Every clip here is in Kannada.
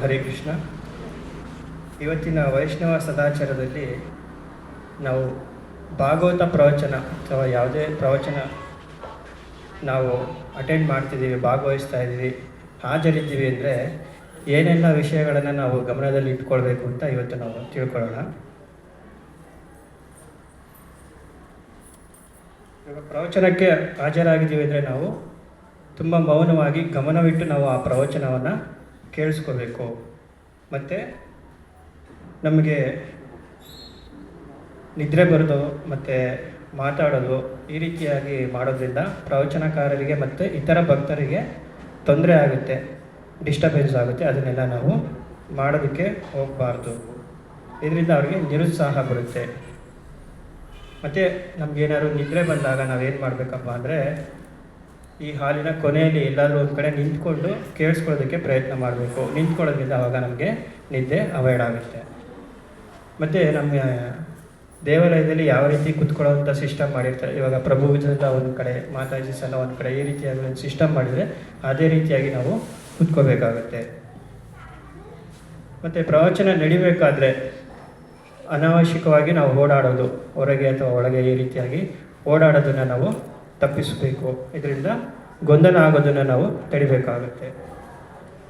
ಹರೇ ಕೃಷ್ಣ. ಇವತ್ತಿನ ವೈಷ್ಣವ ಸದಾಚಾರದಲ್ಲಿ ನಾವು ಭಾಗವತ ಪ್ರವಚನ ಅಥವಾ ಯಾವುದೇ ಪ್ರವಚನ ನಾವು ಅಟೆಂಡ್ ಮಾಡ್ತಿದ್ದೀವಿ, ಭಾಗವಹಿಸ್ತಾ ಇದ್ದೀವಿ, ಹಾಜರಿದ್ದೀವಿ ಅಂದರೆ ಏನೆಲ್ಲ ವಿಷಯಗಳನ್ನು ನಾವು ಗಮನದಲ್ಲಿ ಇಟ್ಕೊಳ್ಬೇಕು ಅಂತ ಇವತ್ತು ನಾವು ತಿಳ್ಕೊಳ್ಳೋಣ. ಇವಾಗ ಪ್ರವಚನಕ್ಕೆ ಹಾಜರಾಗಿದ್ದೀವಿ ಅಂದರೆ ನಾವು ತುಂಬ ಮೌನವಾಗಿ ಗಮನವಿಟ್ಟು ನಾವು ಆ ಪ್ರವಚನವನ್ನು ಕೇಳಿಸ್ಕೋಬೇಕು. ಮತ್ತು ನಮಗೆ ನಿದ್ರೆ ಬರೋದು ಮತ್ತು ಮಾತಾಡೋದು ಈ ರೀತಿಯಾಗಿ ಮಾಡೋದ್ರಿಂದ ಪ್ರವಚನಕಾರರಿಗೆ ಮತ್ತು ಇತರ ಭಕ್ತರಿಗೆ ತೊಂದರೆ ಆಗುತ್ತೆ, ಡಿಸ್ಟರ್ಬೆನ್ಸ್ ಆಗುತ್ತೆ. ಅದನ್ನೆಲ್ಲ ನಾವು ಮಾಡೋದಕ್ಕೆ ಹೋಗಬಾರ್ದು. ಇದರಿಂದ ಅವ್ರಿಗೆ ನಿರುತ್ಸಾಹ ಬರುತ್ತೆ. ಮತ್ತು ನಮಗೇನಾದ್ರು ನಿದ್ರೆ ಬಂದಾಗ ನಾವೇನು ಮಾಡಬೇಕಪ್ಪ ಅಂದರೆ ಈ ಹಾಲಿನ ಕೊನೆಯಲ್ಲಿ ಎಲ್ಲಾದರೂ ಒಂದು ಕಡೆ ನಿಂತ್ಕೊಂಡು ಕೇಳಿಸ್ಕೊಳ್ಳೋದಕ್ಕೆ ಪ್ರಯತ್ನ ಮಾಡಬೇಕು. ನಿಂತ್ಕೊಳ್ಳೋದ್ರಿಂದ ಆವಾಗ ನಮಗೆ ನಿದ್ದೆ ಅವಾಯ್ಡ್ ಆಗುತ್ತೆ. ಮತ್ತು ನಮ್ಮ ದೇವಾಲಯದಲ್ಲಿ ಯಾವ ರೀತಿ ಕುತ್ಕೊಳ್ಳೋವಂಥ ಸಿಸ್ಟಮ್ ಮಾಡಿರ್ತಾರೆ, ಇವಾಗ ಪ್ರಭುಜನ ಒಂದು ಕಡೆ, ಮಾತಾಜಿ ಸಲ ಒಂದು ಕಡೆ, ಈ ರೀತಿಯಾಗಿ ಒಂದು ಸಿಸ್ಟಮ್ ಮಾಡಿದರೆ ಅದೇ ರೀತಿಯಾಗಿ ನಾವು ಕುತ್ಕೋಬೇಕಾಗತ್ತೆ. ಮತ್ತು ಪ್ರವಚನ ನಡಿಬೇಕಾದ್ರೆ ಅನಾವಶ್ಯಕವಾಗಿ ನಾವು ಓಡಾಡೋದು, ಹೊರಗೆ ಅಥವಾ ಒಳಗೆ ಈ ರೀತಿಯಾಗಿ ಓಡಾಡೋದನ್ನು ನಾವು ತಪ್ಪಿಸಬೇಕು. ಇದರಿಂದ ಗೊಂದಲ ಆಗೋದನ್ನು ನಾವು ತಡಿಬೇಕಾಗುತ್ತೆ.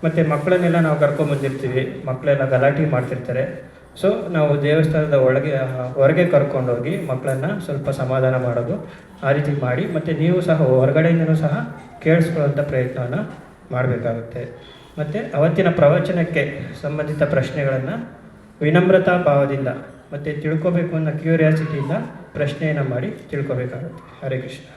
ಮತ್ತು ಮಕ್ಕಳನ್ನೆಲ್ಲ ನಾವು ಕರ್ಕೊಂಬಂದಿರ್ತೀವಿ, ಮಕ್ಕಳೆಲ್ಲ ಗಲಾಟೆ ಮಾಡ್ತಿರ್ತಾರೆ. ಸೊ ನಾವು ದೇವಸ್ಥಾನದ ಹೊರಗೆ ಕರ್ಕೊಂಡೋಗಿ ಮಕ್ಕಳನ್ನು ಸ್ವಲ್ಪ ಸಮಾಧಾನ ಮಾಡೋದು, ಆ ರೀತಿ ಮಾಡಿ. ಮತ್ತು ನೀವು ಸಹ ಹೊರಗಡೆಯಿಂದನೂ ಸಹ ಕೇಳಿಸ್ಕೊಳ್ಳೋಂಥ ಪ್ರಯತ್ನವನ್ನು ಮಾಡಬೇಕಾಗುತ್ತೆ. ಮತ್ತು ಅವತ್ತಿನ ಪ್ರವಚನಕ್ಕೆ ಸಂಬಂಧಿತ ಪ್ರಶ್ನೆಗಳನ್ನು ವಿನಮ್ರತಾ ಭಾವದಿಂದ ಮತ್ತು ತಿಳ್ಕೊಬೇಕು ಅನ್ನೋ ಕ್ಯೂರಿಯಾಸಿಟಿಯಿಂದ ಪ್ರಶ್ನೆಯನ್ನು ಮಾಡಿ ತಿಳ್ಕೊಬೇಕಾಗುತ್ತೆ. ಹರೇ ಕೃಷ್ಣ.